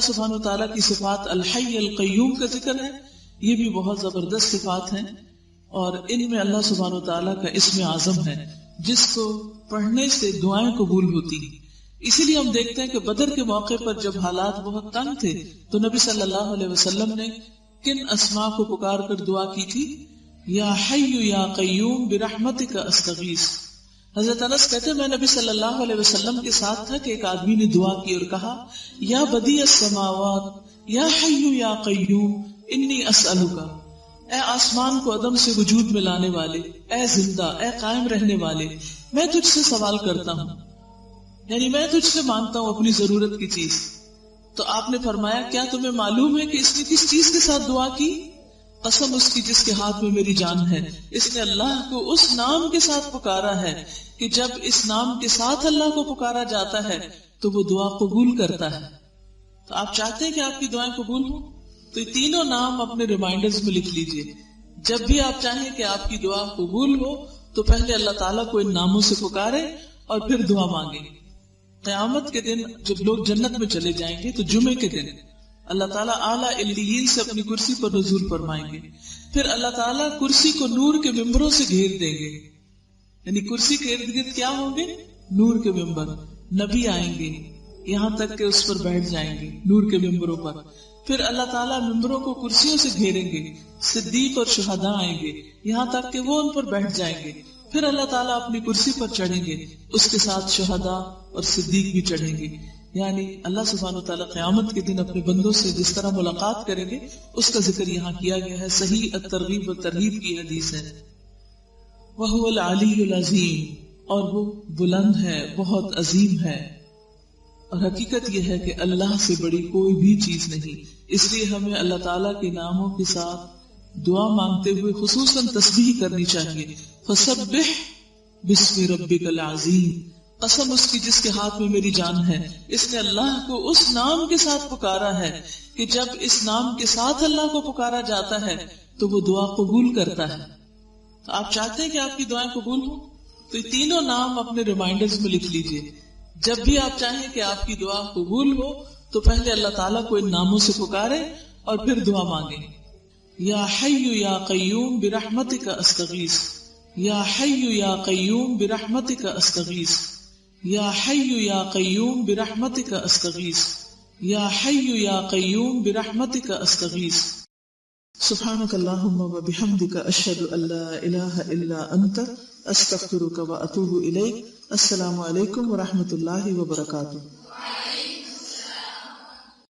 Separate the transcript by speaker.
Speaker 1: سبحانہ وتعالیٰ کی صفات الحی القیوم کا ذکر ہے، یہ بھی بہت زبردست صفات ہیں، اور ان میں اللہ سبحانہ وتعالیٰ کا اسم اعظم ہے جس کو پڑھنے سے دعائیں قبول ہوتی ہیں۔ اسی لیے ہم دیکھتے ہیں کہ بدر کے موقع پر جب حالات بہت تنگ تھے تو نبی صلی اللہ علیہ وسلم نے کن اسماء کو پکار کر دعا کی تھی؟ یا حی یا قیوم برحمتک استغیث۔ حضرت انس کہتے ہیں میں نبی صلی اللہ علیہ وسلم کے ساتھ تھا کہ ایک آدمی نے دعا کی اور کہا یا بدیع السماوات یا حی یا قیوم انی اسألک، اے آسمان کو عدم سے وجود میں لانے والے، اے زندہ، اے قائم رہنے والے، میں تجھ سے سوال کرتا ہوں، یعنی میں تجھ سے مانگتا ہوں اپنی ضرورت کی چیز۔ تو آپ نے فرمایا کیا تمہیں معلوم ہے کہ اس نے کس چیز کے ساتھ دعا کی؟ قسم اس کی جس کے ہاتھ میں میری جان ہے، اس نے اللہ کو اس نام کے ساتھ پکارا ہے کہ جب اس نام کے ساتھ اللہ کو پکارا جاتا ہے تو وہ دعا قبول کرتا ہے۔ تو آپ چاہتے ہیں کہ آپ کی دعائیں قبول ہوں تو یہ تینوں نام اپنے ریمائنڈرز میں لکھ لیجئے۔ جب بھی آپ چاہیں کہ آپ کی دعا قبول ہو تو پہلے اللہ تعالیٰ کو ان ناموں سے پکارے اور پھر دعا مانگے۔ قیامت کے دن جب لوگ جنت میں چلے جائیں گے تو جمعے کے دن اللہ تعالیٰ اعلیٰ علیین سے اپنی کرسی پر نزول فرمائیں گے، پھر اللہ تعالیٰ کرسی کو نور کے ممبروں سے گھیر دیں گے، یعنی کرسی کے ارد گرد کیا ہوں گے؟ نور کے ممبر، نبی آئیں گے یہاں تک کہ اس پر بیٹھ جائیں گے نور کے ممبروں پر، پھر اللہ تعالیٰ ممبروں کو کرسیوں سے گھیریں گے، صدیق اور شہداء آئیں گے یہاں تک کہ وہ ان پر بیٹھ جائیں گے، پھر اللہ تعالیٰ اپنی کرسی پر چڑھیں گے، اس کے ساتھ شہداء اور صدیق بھی چڑھیں گے۔ یعنی اللہ سبحانہ وتعالیٰ قیامت کے دن اپنے بندوں سے جس طرح ملاقات کریں گے اس کا ذکر یہاں کیا گیا ہے۔ صحیح الترغیب و ترہیب کی حدیث ہے۔ وَهُوَ الْعَلِيُّ الْعَظِيمُ، اور وہ بلند ہے، بہت عظیم ہے، اور حقیقت یہ ہے کہ اللہ سے بڑی کوئی بھی چیز نہیں، اس لیے ہمیں اللہ تعالیٰ کے ناموں کے ساتھ دعا مانگتے ہوئے خصوصاً تسبیح کرنی چاہیے۔ فَسَبِّحْ بِاسْمِ رَبِّكَ الْعَظِيمِ، قسم اس کی جس کے ہاتھ میں میری جان ہے، اس نے اللہ کو اس نام کے ساتھ پکارا ہے کہ جب اس نام کے ساتھ اللہ کو پکارا جاتا ہے تو وہ دعا قبول کرتا ہے۔ تو آپ چاہتے ہیں کہ آپ کی دعائیں قبول ہوں تو یہ تینوں نام اپنے ریمائنڈرز میں لکھ لیجئے۔ جب بھی آپ چاہیں کہ آپ کی دعا قبول ہو تو پہلے اللہ تعالیٰ کو ان ناموں سے پکارے اور پھر دعا مانگیں۔ یا حی یا قیوم برحمتک استغیث، یا حی یا قیوم برحمتک استغیث، یا حی یا قیوم برحمتک استغیث، یا حی یا قیوم برحمتک استغیث۔ سبحانک اللہم و بحمدک اشہد ان لا الہ الا انت استغفرک و اتوب الیک۔ السلام علیکم و رحمۃ اللہ وبرکاتہ۔